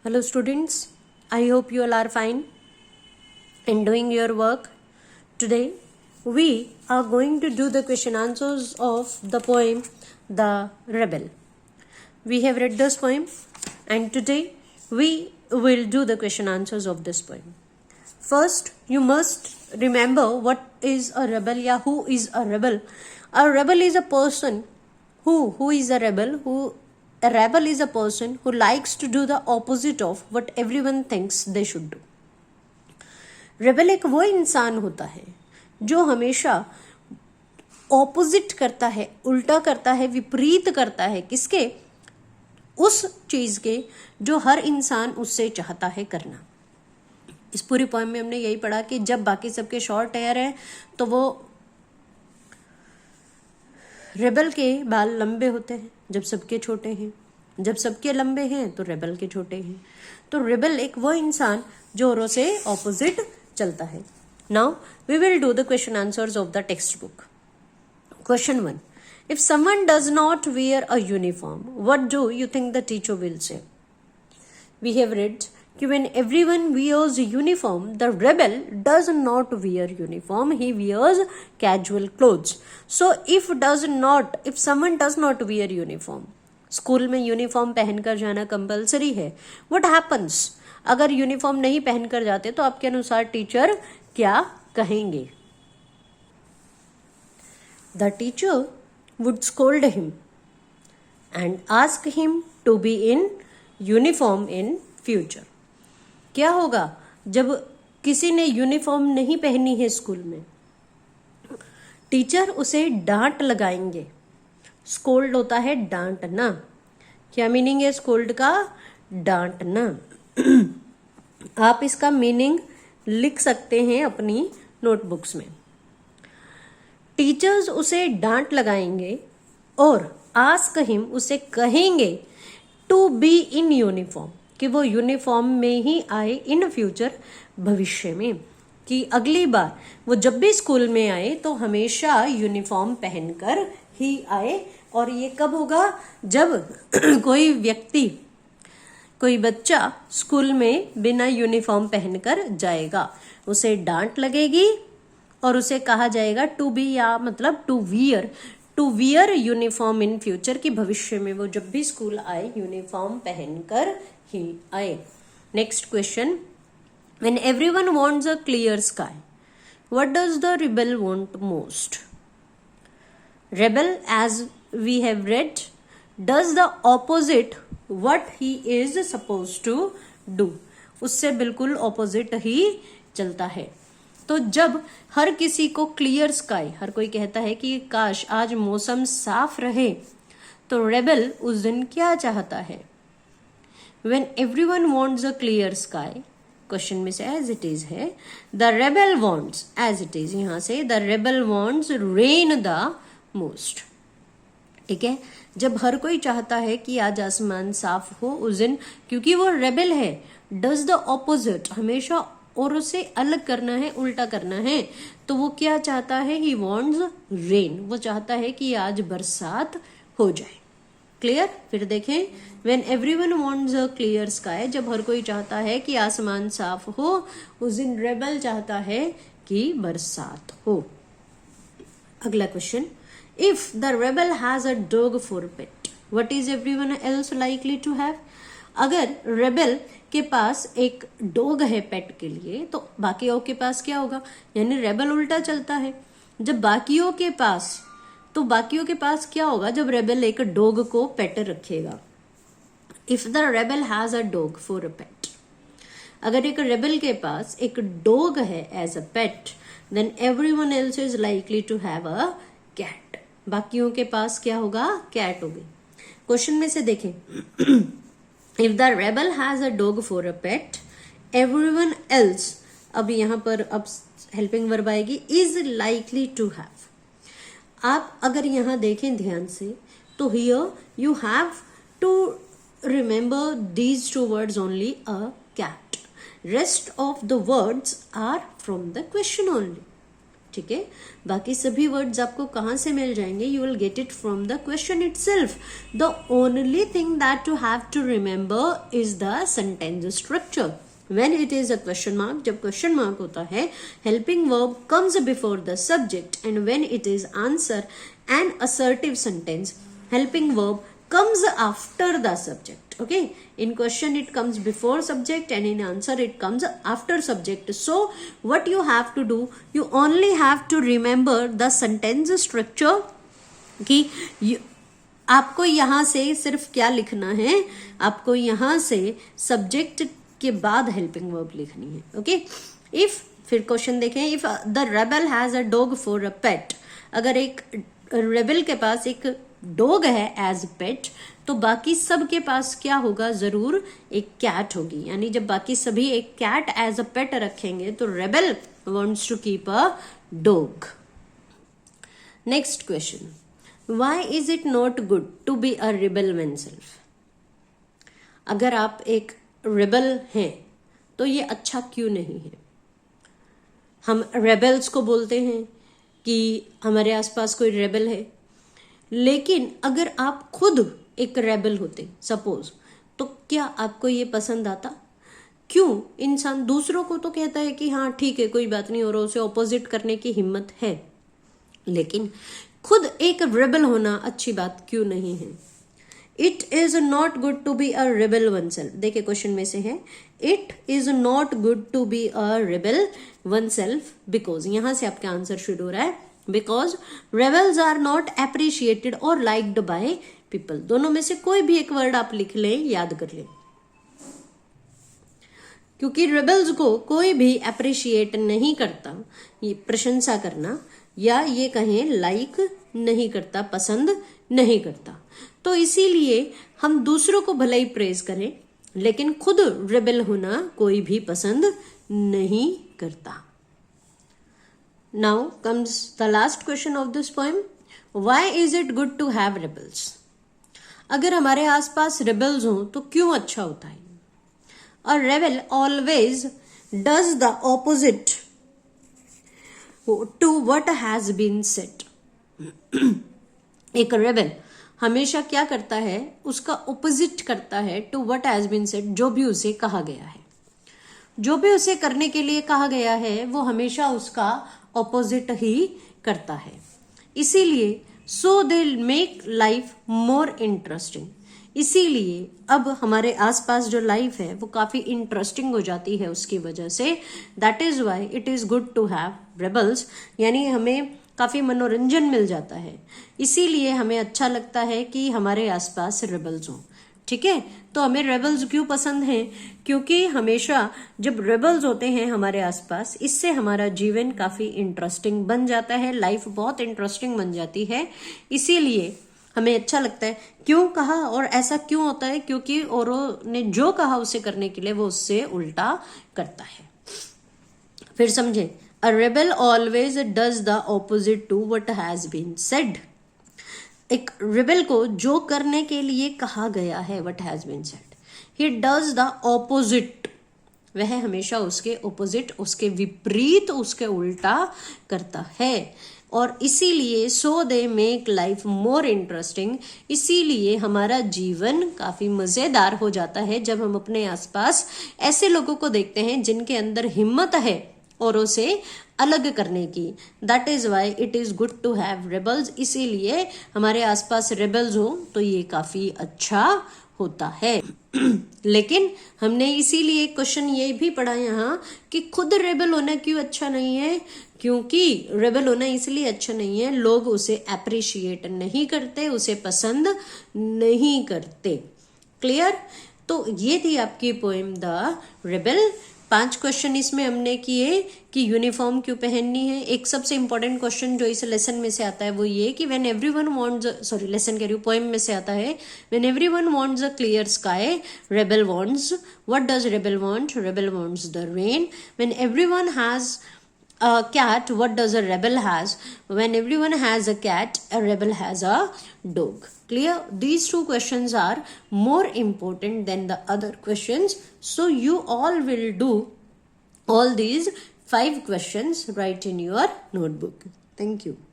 Hello students, I hope you all are fine in doing your work. Today we are going to do the question answers of the poem The Rebel. We have read this poem and today we will do the question answers of this poem. First, you must remember what is a rebel, who is a rebel. A rebel is a person who is a rebel. A rebel is a person who likes to do the opposite of what everyone thinks they should do. Rebel एक वो इंसान होता है जो हमेशा opposite करता है, उल्टा करता है, विपरीत करता है किसके? उस चीज के जो हर इंसान उससे चाहता है करना. इस पूरी पोएम में हमने यही पढ़ा कि जब बाकी सबके शॉर्ट हेयर हैं तो वो रेबल के बाल लंबे होते हैं, जब सबके छोटे हैं. जब सबके लंबे हैं तो रेबल के छोटे हैं. तो रेबल एक वो इंसान जो औरों से ऑपोजिट चलता है. Now we will do the question answers of the textbook. Question 1. If someone does not wear a uniform, what do you think the teacher will say? We have read that when everyone wears a uniform, the rebel does not wear uniform, he wears casual clothes. So if someone does not wear uniform, school में uniform पहनकर जाना compulsory है. What happens? अगर uniform नहीं पहनकर जाते तो आपके अनुसार टीचर क्या कहेंगे? The teacher would scold him and ask him to be in uniform in future. क्या होगा जब किसी ने यूनिफॉर्म नहीं पहनी है स्कूल में? टीचर उसे डांट लगाएंगे. स्कोल्ड होता है डांटना. क्या मीनिंग है स्कोल्ड का? डांटना. आप इसका मीनिंग लिख सकते हैं अपनी नोटबुक्स में. टीचर्स उसे डांट लगाएंगे और आस्क हिम, उसे कहेंगे टू बी इन यूनिफॉर्म, कि वो यूनिफॉर्म में ही आए इन फ्यूचर, भविष्य में, कि अगली बार वो जब भी स्कूल में आए तो हमेशा यूनिफॉर्म पहनकर ही आए. और ये कब होगा? जब कोई बच्चा स्कूल में बिना यूनिफॉर्म पहनकर जाएगा, उसे डांट लगेगी और उसे कहा जाएगा टू बी, या मतलब to wear uniform in future, कि भविष्य में वो जब भी स्कूल आए यूनिफॉर्म पहनकर ही आए. Next question. When everyone wants a clear sky, what does the rebel want most? Rebel, as we have read, does the opposite what he is supposed to do. उससे बिल्कुल ऑपोजिट ही चलता है. तो जब हर किसी को क्लियर स्काई, हर कोई कहता है कि काश आज मौसम साफ रहे, तो रेबल उस दिन क्या चाहता है? When everyone wants a clear sky, question में से एज इट इज है, the rebel wants, as it is यहां से, the rebel wants rain the most. ठीक है, जब हर कोई चाहता है कि आज आसमान साफ हो उस दिन, क्योंकि वो रेबल है, डज द ऑपोजिट, हमेशा और उसे अलग करना है, उल्टा करना है, तो वो क्या चाहता है? ही वॉन्ट्स रेन, वो चाहता है कि आज बरसात हो जाए. क्लियर? फिर देखें, when everyone wants a clear sky, जब हर कोई चाहता है कि आसमान साफ हो, उस दिन रेबल चाहता है कि बरसात हो. अगला question. If the rebel has a dog for pet, what is everyone else likely to have? अगर रेबल के पास एक डॉग है पेट के लिए, तो बाकियों के पास क्या होगा? यानी रेबल उल्टा चलता है. जब बाकियों के पास क्या होगा जब रेबल एक डॉग को पेट रखेगा? If the rebel has a dog for a pet, अगर एक रेबल के पास एक डॉग है as a pet, then everyone else is likely to have a cat. बाकियों के पास क्या होगा? कैट होगी. क्वेश्चन में से देखें, if the rebel has a dog for a pet, everyone else, अब यहां पर अब हेल्पिंग वर्ब आएगी, इज लाइकली टू हैव. आप अगर यहां देखें ध्यान से, तो here you have to remember these two words only, a cat. Rest of the words are from the question only. ठीक है, बाकी सभी वर्ड्स आपको कहाँ से मिल जाएंगे? You will get it from the question itself. The only thing that you have to remember is the sentence structure. When it is a question mark, जब question mark होता है, helping verb comes before the subject, and when it is answer an assertive sentence, helping verb comes after the subject. Okay, in question it comes before subject, and in answer it comes after subject. So what you have to do, you only have to remember the sentence structure कि आपको यहाँ से सिर्फ क्या लिखना है, आपको यहाँ से सब्जेक्ट के बाद हेल्पिंग वर्ब लिखनी है. ओके, इफ, फिर क्वेश्चन देखें, if the rebel has a dog for a pet. अगर एक रेबल के पास एक डॉग है एज पेट, तो बाकी सब के पास क्या होगा? जरूर एक कैट होगी. यानी जब बाकी सभी एक कैट एज अ पेट रखेंगे तो rebel wants to keep a dog. Next question, why is it not good to be a rebel oneself? अगर आप एक रेबल हैं तो ये अच्छा क्यों नहीं है? हम रेबल्स को बोलते हैं कि हमारे आसपास कोई रेबल है, लेकिन अगर आप खुद एक रेबल होते सपोज, तो क्या आपको ये पसंद आता? क्यों? इंसान दूसरों को तो कहता है कि हाँ ठीक है कोई बात नहीं, और उसे ऑपोजिट करने की हिम्मत है, लेकिन खुद एक रेबल होना अच्छी बात क्यों नहीं है? It is not good to be a rebel oneself. देखिए क्वेश्चन में से है, it is not good to be a rebel oneself because, यहां से आपका आंसर शुरू हो रहा है, because rebels are not appreciated और लाइक्ड बाय पीपल. दोनों में से कोई भी एक वर्ड आप लिख लें, याद कर लें, क्योंकि रेबल्स को कोई भी अप्रिशिएट नहीं करता, ये प्रशंसा करना या ये कहें लाइक नहीं करता, पसंद नहीं करता. तो इसीलिए हम दूसरों को भले ही प्रेज करें, लेकिन खुद रेबल होना कोई भी पसंद नहीं करता. Now comes the last question of this poem, why is it good to have rebels? अगर हमारे आसपास रेबल्स हों तो क्यों अच्छा होता है? A rebel always does the opposite to what has been said. एक रेबल हमेशा क्या करता है? उसका ऑपोजिट करता है to what has been said, जो भी उसे कहा गया है. जो भी उसे करने के लिए कहा गया है वो हमेशा उसका ऑपोजिट ही करता है. इसीलिए so they make life more interesting. इसीलिए अब हमारे आसपास जो लाइफ है वो काफी इंटरेस्टिंग हो जाती है उसकी वजह से. That is why it is good to have rebels. यानी हमें काफी मनोरंजन मिल जाता है, इसीलिए हमें अच्छा लगता है कि हमारे आसपास रेबल्स हों. ठीक है, तो हमें रेबल्स क्यों पसंद हैं? क्योंकि हमेशा जब रेबल्स होते हैं हमारे आसपास, इससे हमारा जीवन काफी इंटरेस्टिंग बन जाता है, लाइफ बहुत इंटरेस्टिंग बन जाती है. इसीलिए हमें अच्छा लगता है. क्यों कहा और ऐसा क्यों होता है? क्योंकि औरों ने जो कहा उसे करने के लिए वो उससे उल्टा करता है. फिर समझे, A rebel always does the opposite to what has been said. एक रेबल को जो करने के लिए कहा गया है, what has been said, he does the opposite. वह हमेशा उसके opposite, उसके विपरीत, उसके उल्टा करता है. और इसीलिए so they make life more interesting. इसीलिए हमारा जीवन काफी मजेदार हो जाता है जब हम अपने आसपास ऐसे लोगों को देखते हैं जिनके अंदर हिम्मत है और उसे अलग करने की. That is why it is good to have rebels. इसीलिए हमारे आसपास रेबल्स हो तो ये काफी अच्छा होता है. लेकिन हमने इसीलिए क्वेश्चन ये भी पढ़ा यहाँ कि खुद रेबल होना क्यों अच्छा नहीं है? क्योंकि रेबल होना इसलिए अच्छा नहीं है, लोग उसे अप्रिशिएट नहीं करते, उसे पसंद नहीं करते. क्लियर? तो ये थी आपकी पोएम द रेबल. 5 क्वेश्चन इसमें हमने किए कि यूनिफॉर्म क्यों पहननी है. एक सबसे इंपॉर्टेंट क्वेश्चन जो इस लेसन में से आता है वो ये कि when everyone wants, sorry lesson कह रही हूँ, पोएम में से आता है, when everyone wants a clear sky, rebel wants, what does rebel want? Rebel wants the rain. When everyone has a cat, what does a rebel has? When everyone has a cat, a rebel has a dog. Clear? These 2 questions are more important than the other questions. So you all will do all these 5 questions, write in your notebook. Thank you.